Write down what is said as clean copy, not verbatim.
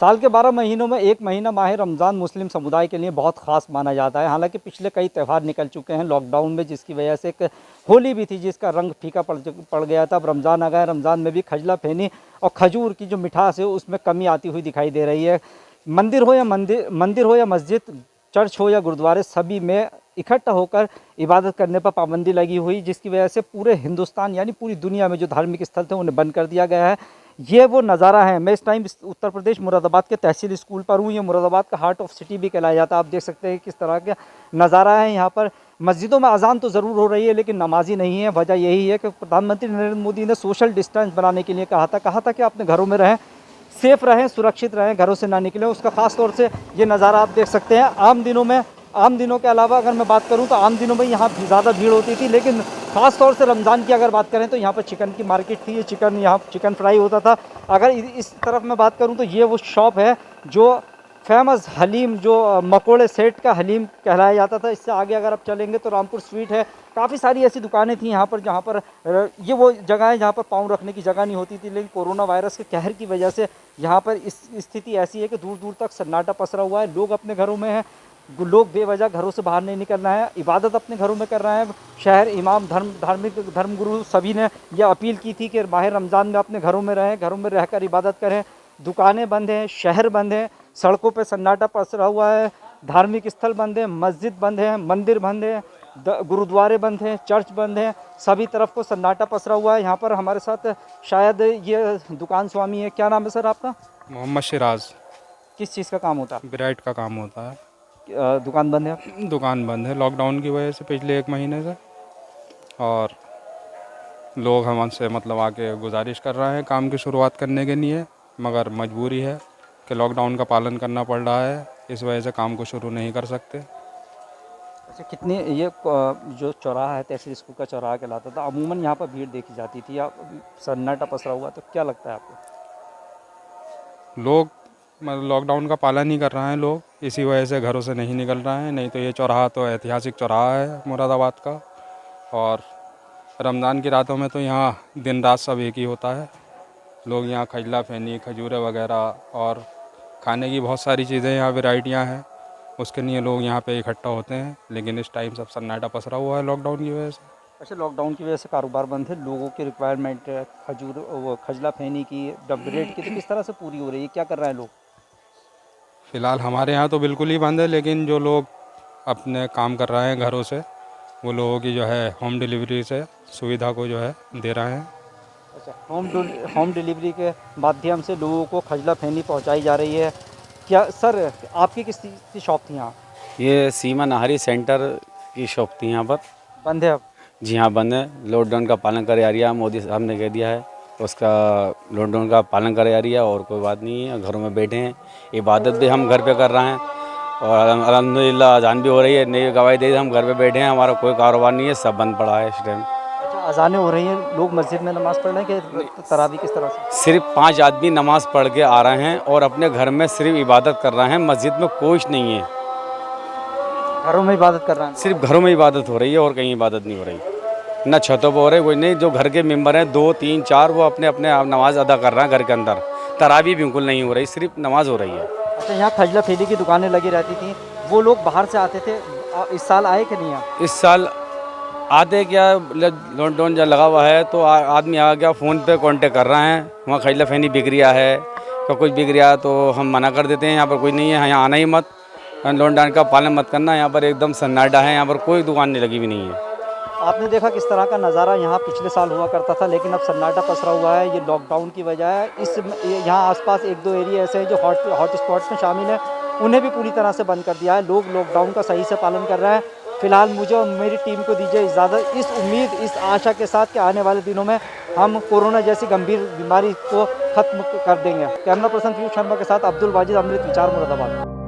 साल के 12 महीनों में एक महीना माह रमज़ान मुस्लिम समुदाय के लिए बहुत ख़ास माना जाता है। हालांकि पिछले कई त्यौहार निकल चुके हैं लॉकडाउन में, जिसकी वजह से एक होली भी थी जिसका रंग फीका पड़ गया था। अब रमज़ान आ गया, रमज़ान में भी खजला फैनी और खजूर की जो मिठास है उसमें कमी आती हुई दिखाई दे रही है। मंदिर हो या मस्जिद, चर्च हो या गुरुद्वारे, सभी में इकट्ठा होकर इबादत करने पर पाबंदी लगी हुई, जिसकी वजह से पूरे हिंदुस्तान यानी पूरी दुनिया में जो धार्मिक स्थल थे उन्हें बंद कर दिया गया है। ये वो नज़ारा है। मैं इस टाइम उत्तर प्रदेश मुरादाबाद के तहसील स्कूल पर हूँ। ये मुरादाबाद का हार्ट ऑफ सिटी भी कहलाया जाता है। आप देख सकते हैं किस तरह का नज़ारा है यहाँ पर। मस्जिदों में अजान तो ज़रूर हो रही है लेकिन नमाजी नहीं है। वजह यही है कि प्रधानमंत्री नरेंद्र मोदी ने सोशल डिस्टेंस बनाने के लिए कहा था कि अपने घरों में रहें, सेफ रहें, सुरक्षित रहें, घरों से ना निकलें। उसका खास तौर से ये नज़ारा आप देख सकते हैं। आम दिनों के अलावा अगर मैं बात करूं तो आम दिनों में यहाँ ज़्यादा भीड़ होती थी, लेकिन ख़ास तौर से रमज़ान की अगर बात करें तो यहाँ पर चिकन की मार्केट थी। यहाँ चिकन फ्राई होता था। अगर इस तरफ मैं बात करूं तो ये वो शॉप है जो फेमस हलीम, जो मकोड़े सेठ का हलीम कहलाया जाता था। इससे आगे अगर आप चलेंगे तो रामपुर स्वीट है। काफ़ी सारी ऐसी दुकानें थी यहाँ पर जहाँ पर ये वो जगह है जहाँ पर पाँव रखने की जगह नहीं होती थी। लेकिन कोरोना वायरस के कहर की वजह से यहाँ पर इस स्थिति ऐसी है कि दूर दूर तक सन्नाटा पसरा हुआ है। लोग अपने घरों में हैं, लोग बेवजह घरों से बाहर नहीं निकल रहे हैं, इबादत अपने घरों में कर रहे हैं। शहर इमाम, धार्मिक धर्मगुरु सभी ने यह अपील की थी कि माह रमज़ान में अपने घरों में रहें, घरों में रहकर इबादत करें। दुकानें बंद हैं, शहर बंद हैं, सड़कों पे सन्नाटा पसरा हुआ है, धार्मिक स्थल बंद हैं, मस्जिद बंद हैं, मंदिर बंद हैं, गुरुद्वारे बंद हैं, चर्च बंद हैं, सभी तरफ को सन्नाटा पसरा हुआ है। यहाँ पर हमारे साथ शायद ये दुकान स्वामी है। क्या नाम है सर आपका? मोहम्मद सिराज। किस चीज़ का काम होता ब्राइट का काम होता है। है? दुकान बंद है? दुकान बंद है लॉकडाउन की वजह से पिछले 1 महीने से, और लोग हमसे मतलब आके गुजारिश कर रहे हैं काम की शुरुआत करने के लिए, मगर मजबूरी है कि लॉकडाउन का पालन करना पड़ रहा है, इस वजह से काम को शुरू नहीं कर सकते। अच्छा, कितनी ये जो चौराहा है तहसील स्कूल का चौराहा कहलाता था, अमूमन यहाँ पर भीड़ देखी जाती थी, अब सन्नाटा पसरा हुआ, तो क्या लगता है आपको? लोग मतलब लॉकडाउन का पालन नहीं कर रहे हैं लोग, इसी वजह से घरों से नहीं निकल रहे हैं। नहीं तो ये चौराहा तो ऐतिहासिक चौराहा है मुरादाबाद का, और रमज़ान की रातों में तो यहाँ दिन रात सब एक ही होता है। लोग यहाँ खजला फैनी, खजूरें वगैरह और खाने की बहुत सारी चीज़ें यहाँ वैरायटियाँ हैं, उसके लिए लोग यहाँ पे इकट्ठा होते हैं। लेकिन इस टाइम सब सन्नाटा पसरा हुआ है लॉकडाउन की वजह से। अच्छा, लॉकडाउन की वजह से कारोबार बंद है, लोगों की रिक्वायरमेंट वो खजला फैनी की, ब्रेड की, तो किस तरह से पूरी हो रही है? क्या कर रहे हैं लोग? फ़िलहाल हमारे यहाँ तो बिल्कुल ही बंद है, लेकिन जो लोग अपने काम कर रहे हैं घरों से, वो लोगों की जो है होम डिलीवरी से सुविधा को जो है दे रहे हैं। अच्छा, होम डिलीवरी के माध्यम से लोगों को खजला फैनी पहुँचाई जा रही है। क्या सर आपकी किस चीज़ की शॉप थी यहाँ? ये सीमा नाहरी सेंटर की शॉप थी यहाँ पर। बंद है अब? जी हाँ, बंद है। लॉकडाउन का पालन करे आ रही है, मोदी साहब ने कह दिया है उसका, लॉकडाउन का पालन करे आ रही है और कोई बात नहीं है। घरों में बैठे हैं, इबादत भी हम घर पे कर रहे हैं और अल्हम्दुलिल्लाह अजान भी हो रही है। नई गवाही दे हम घर पे बैठे हैं, हमारा कोई कारोबार नहीं है, सब बंद पड़ा है इस टाइम। अच्छा, अज़ानें हो रही हैं, लोग मस्जिद में नमाज़ पढ़ रहे हैं कि तरावी किस तरह से? सिर्फ 5 आदमी नमाज़ पढ़ के आ रहे हैं और अपने घर में सिर्फ इबादत कर रहे हैं, मस्जिद में कोई नहीं है। घरों में इबादत कर रहे हैं? सिर्फ घरों में इबादत हो रही है और कहीं इबादत नहीं हो रही, ना छतों पर हो रही कोई नहीं। जो घर के मेंबर हैं 2, 3, 4, वो अपने अपने आप नमाज़ अदा कर रहे हैं घर के अंदर। तरावी बिल्कुल नहीं हो रही, सिर्फ नमाज़ हो रही है। अच्छा, यहाँ खजला फेली की दुकानें लगी रहती थी, वो लोग बाहर से आते थे, इस साल आए कि नहीं आए? इस साल आते क्या, लॉकडाउन जब लगा हुआ है तो आदमी आ गया, फ़ोन पे कांटेक्ट कर रहे हैं, वहाँ खजला फैनी बिक रहा है, तो कुछ बिक रहा तो हम मना कर देते हैं, यहाँ पर कोई नहीं है, यहाँ आना ही मत, लॉकडाउन का पालन मत करना। यहाँ पर एकदम सन्नाटा है, यहाँ पर कोई दुकान नहीं लगी भी नहीं है। आपने देखा किस तरह का नज़ारा यहाँ पिछले साल हुआ करता था, लेकिन अब सन्नाटा पसरा हुआ है। ये लॉकडाउन की वजह है। यहाँ आसपास 1-2 एरिया ऐसे हैं जो हॉट स्पॉट्स में शामिल हैं, उन्हें भी पूरी तरह से बंद कर दिया है। लोग लॉकडाउन का सही से पालन कर रहे हैं। फिलहाल मुझे और मेरी टीम को दीजिए इजाज़त, इस उम्मीद, इस आशा के साथ कि आने वाले दिनों में हम कोरोना जैसी गंभीर बीमारी को ख़त्म कर देंगे। कैमरा पर्सन पीयूष शर्मा के साथ अब्दुल वाजिद, अमृत विचार, मुरादाबाद।